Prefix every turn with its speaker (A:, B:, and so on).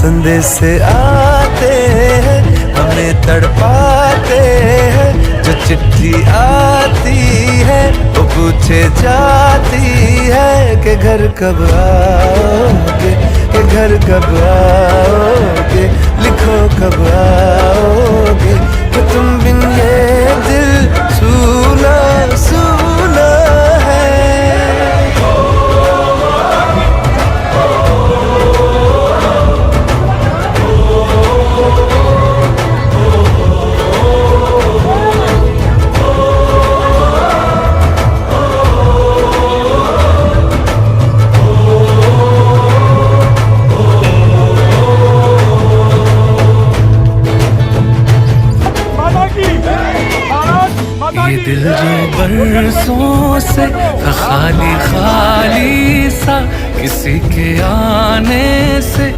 A: संदेशे आते हैं, हमें तड़पाते हैं। जो चिट्ठी आती है वो पूछे जाती है कि घर कब आओगे, कि घर कब आओगे, लिखो कब आओगे, कि तुम बिन ये दिल सूना सूना है। ये दिल जो बरसों से था खाली खाली सा, किसी के आने से